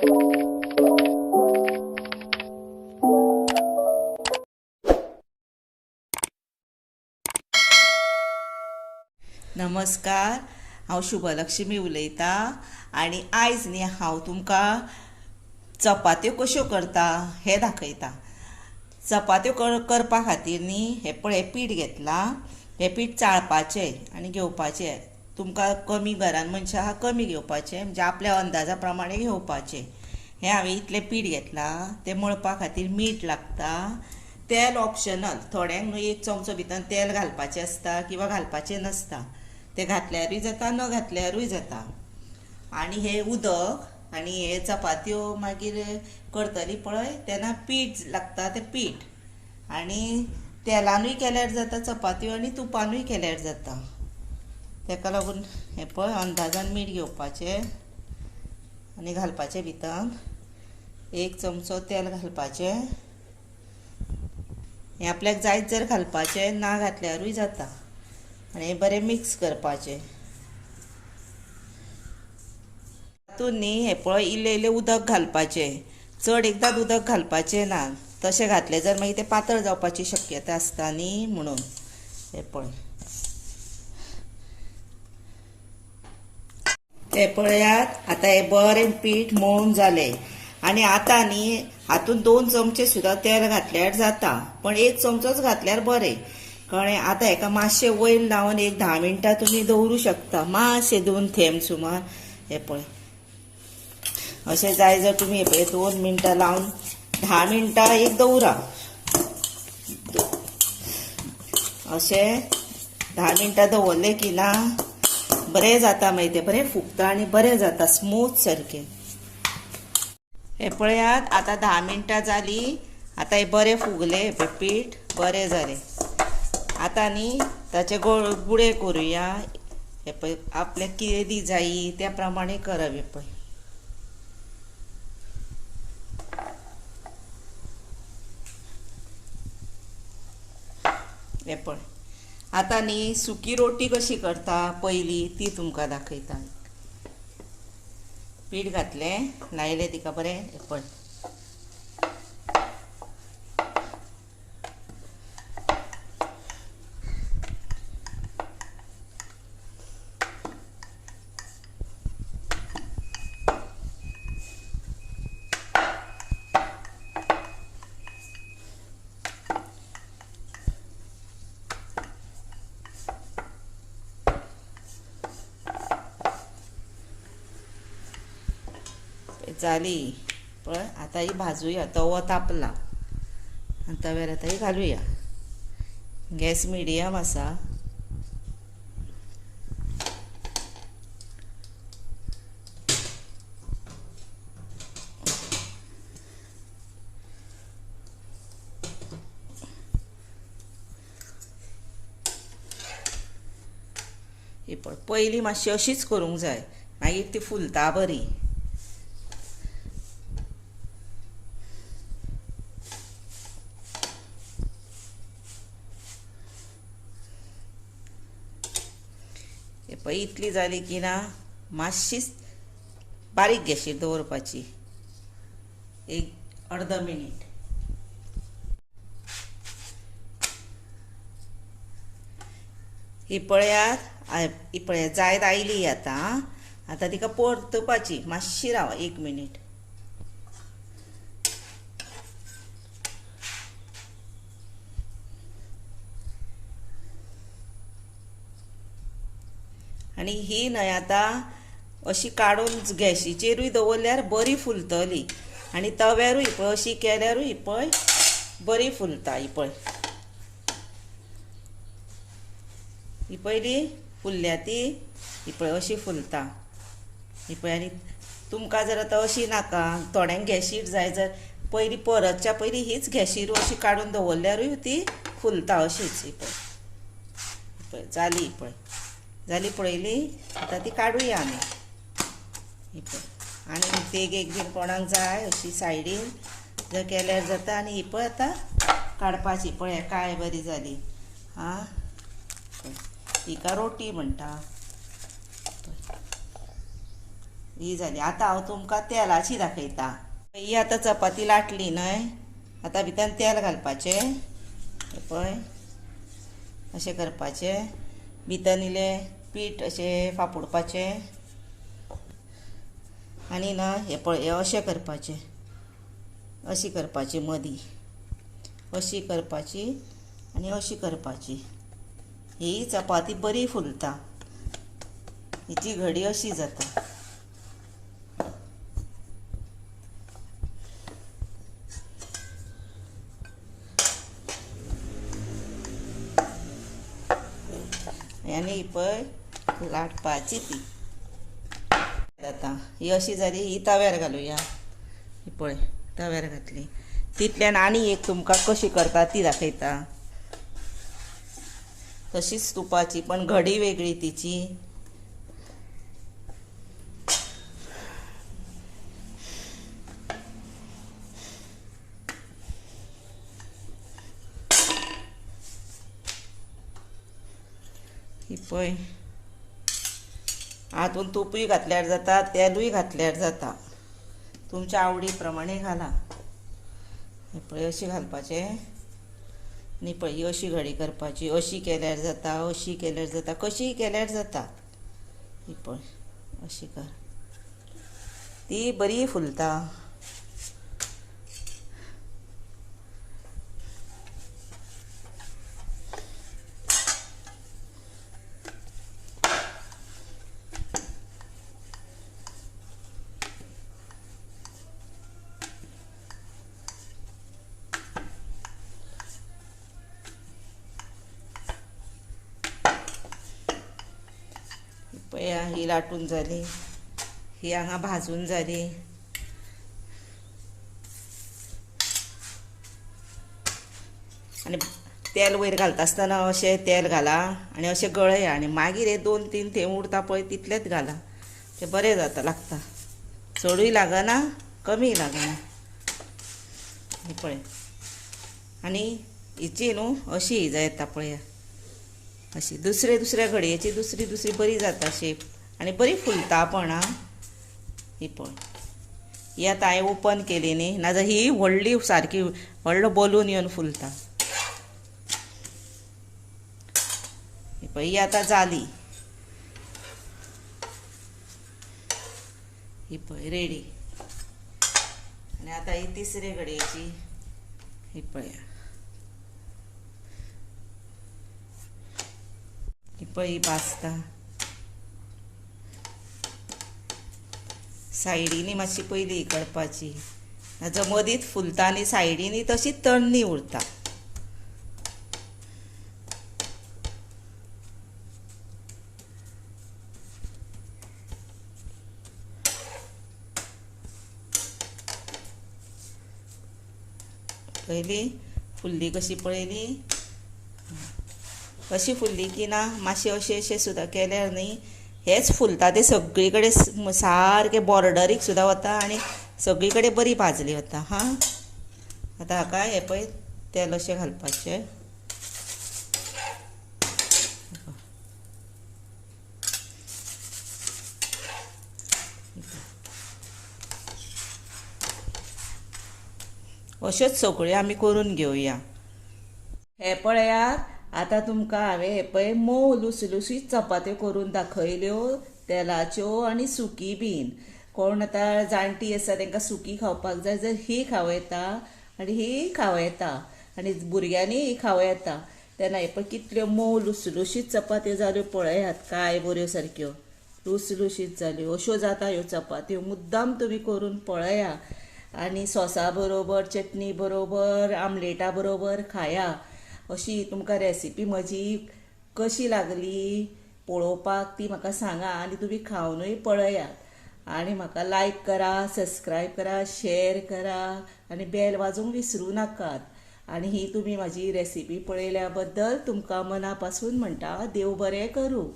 नमस्कार, हांव शुभलक्ष्मी उलयतां आनी आयज न्ही हांव तुमकां चपात्यो कश्यो करता हें दाखयतां। चपात्यो करपा खातीर न्ही हें पळय पीठ घेतलां, हें पीठ चाळपाचें आनी घेवपाचें। तुमकां कमी घरान मनशां आहा कमी घेवपाचें, म्हणजे आपल्या अंदाजा प्रमाणे घेवपाचें। हें हांवें इतलें पीठ घेतलां, तें मळपा खातीर मीठ लागता, तेल ऑप्शनल, थोड्यांक न्हू 1 चमचो भितर तेल घालपाचें आसता किंवा घालपाचें नसता, तें घातल्यारूय जाता न घातल्यारूय जाता। आनी हें उदक आनी हे चपात्यो मागीर करतली पळय तेन्ना पीठ लागता, तें पीठ आनी तेलानूय केल्यार जाता चपात्यो आनी तुपानूय केल्यार जाता। तेका लागून हें पळय अंदाजान मीठ घेवपाचें आनी घालपाचें भितर 1 चमचो तेल घालपाचें। हें आपल्याक जायत जर घालपाचें ना घातल्यारूय जाता आनी हें बरें मिक्स करपाचें। तातूंत न्ही हें पळय इल्लें इल्लें उदक घालपाचें, चड एकदांच उदक घालपाचें ना, तशें घातलें जर मागीर तें पातळ जावपाची शक्यता आसता न्ही म्हणून। हें पळय हें पळयात, आतां हें बरें पीठ मळून जालें आनी आतां न्ही हातूंत 2 चमचे सुद्दां तेल घातल्यार जाता, पण 1 चमचोच घातल्यार बरें कळ्ळें। आतां हेका मातशें वयर लावन 10 मिनटां तुमी दवरूं शकता, मातशें 2 थेंब सुमार। हें पळय अशें जाय जर तुमी हें पळय 2 मिनटां लावन 10 मिनटां एक दवरा, अशें 10 मिनटां दवरलें की ना बरें जाता, मागीर तें बरें फुगता आनी बरें जाता स्मूथ सारकें। हें पळयात, आतां 10 मिनटां जालीं, आतां हें बरें फुगलें, हें पळय पीठ बरें जालें। आतां न्ही ताचे गुळे करुया, हें पळय आपल्याक कितें जायी त्या प्रमाणे करप। हें पळय हें पळय आतां न्ही सुकी रोटी कशी करता पयलीं ती तुमकां दाखयता। पीठ घातलें, लायलें तिका बरें, हें पळय जाली पळय। आतां ही भाजूया, तवो तापला आनी तव्यार आतां ही घालुया। गॅस मिडियम आसा। ही पळय पयलीं मातशी अशीच करूंक जाय, मागीर ती फुलता बरी। हें पळय इतली जाली की ना मातशी बारीक गॅशीर दवरपाची, एक अर्द मिनीट। ही पळयात, ही पळय जायत आयली आतां। आतां तिका परतुपाची, मातशी रावा 1 मिनीट। आनी ही न्हय आतां अशी काडून गॅशीचेरूय दवरल्यार बरी फुलतली आनी तव्यारूय पळय अशी केल्यारूय ही पळय बरी फुलता। ही पळय ही पयली फुल्ल्या ती, ही पळय अशी फुलता। ही पळय आनी तुमकां जर आतां अशी नाका, थोड्यांक गॅशीर जाय जर पयलीं परतच्या पयलीं हीच गॅशीर अशी काडून दवरल्यारूय ती फुलता अशीच। ही पळय जाली, पळय जाली पळयली, आतां ती काडुया आमी। ही पळय आनी ती एक बीन कोणाक जाय अशी सायडीन जर केल्यार जाता। आनी ही पळय आतां काडपाची, पळय काय बरी जाली। आं हिका रोटी म्हणटा। ही जाली. आतां हांव तुमकां तेलाची दाखयता. ही आतां चपाती लाटली न्हय. आतां भितर तेल घालपाचें. हें पळय अशें करपाचें. भितर इल्लें पीठ अशें फापुडपाचें आनी ना हें पळय हें अशें करपाचें. अशी करपाची मदीं अशी करपाची आनी अशी करपाची. ही चपाती बरी फुलता. हिची घडी अशी जाता. आनी ही पळय लाटपाची ती जाता. ही अशी जाली. ही तव्यार घालुया. ही पळय तव्यार घातली. तितल्यान आनी एक तुमकां कशी करता ती दाखयता. तशीच तुपाची पण घडी वेगळी तिची. ही पळय हातून तुपूय घातल्यार जाता तेलूय घातल्यार जाता. तुमच्या आवडी प्रमाणे घाला. हे पळय अशी घालपाचें आनी पळय ही अशी घडी करपाची. अशी केल्यार जाता अशी केल्यार जाता कशीय केल्यार जाता. ही पळय अशी कर. ती बरी फुलता. पळय ही लाटून जाली. ही हांगा भाजून जाली. आनी तेल वयर घालता आसतना अशें तेल घाला आनी अशें गळया आनी मागीर हे 2-3 थेंब उरता पळय तितलेच घाला. तें बरें जाता लागता. चडूय लागना कमीय लागना. ही पळय आनी हिची न्हू अशी ही जाता पळया. अशी दुसऱ्या घडयेची दुसरी बरी जाता शेप आनी बरी फुलता पण. ही पळय ही आतां हांवें ओपन केली न्ही नाजाल्यार ही व्हडली सारकी व्हडलो बलून येवन फुलता. ही पळय ही आतां जाली. ही पळय रेडी. आनी आतां ही तिसरे घडयेची. ही पळया ही पळय ही भाजता. सायडीनी मातशी पयली ही करपाची नाजाल्यार मदींच फुलता आनी सायडीनी तशीच तण्णी उरता. पयली फुल्ली कशी पळयली. अशी फुल्ली की ना मातशें अशें सुद्दां केल्यार न्ही हेच फुलता ते सगळी कडेन सारके बॉर्डरीक सुद्दां वता आनी सगळी कडेन बरी भाजली वता. हां आतां हाका हें पळय तेल अशें घालपाचें. अश्योच सगळ्यो आमी करून घेवया. हे पळयात आतां तुमकां हांवें हे पळय मोव लुसलुसीत चपात्यो करून दाखयल्यो तेलाच्यो आनी सुकी बीन. कोण आतां जाणटी आसा तांकां सुकी खावपाक जाय जाल्यार ही खावं येता आनी ही खावं येता आनी भुरग्यांनी ही खावं येता. तेन्ना हे पळय कितल्यो मोव लुसलुसीत चपात्यो जाल्यो पळयात. काय बऱ्यो सारक्यो लुसलुसीत जाल्यो. अश्यो जाता ह्यो चपात्यो. मुद्दाम तुमी करून पळया आनी सॉसा बरोबर चटणी बरोबर आमलेटा बरोबर खाया. अशी तुमकां रेसिपी म्हजी कशी लागली पळोवपाक ती म्हाका सांगा आनी तुमी खावनूय पळयात आनी म्हाका लायक करा, सबस्क्रायब करा, शेअर करा आनी बेल वाजोवंक विसरूं नाकात. आनी ही तुमी म्हाजी रेसिपी पळयल्या बद्दल तुमकां मना पासून म्हणटा देव बरें करूं.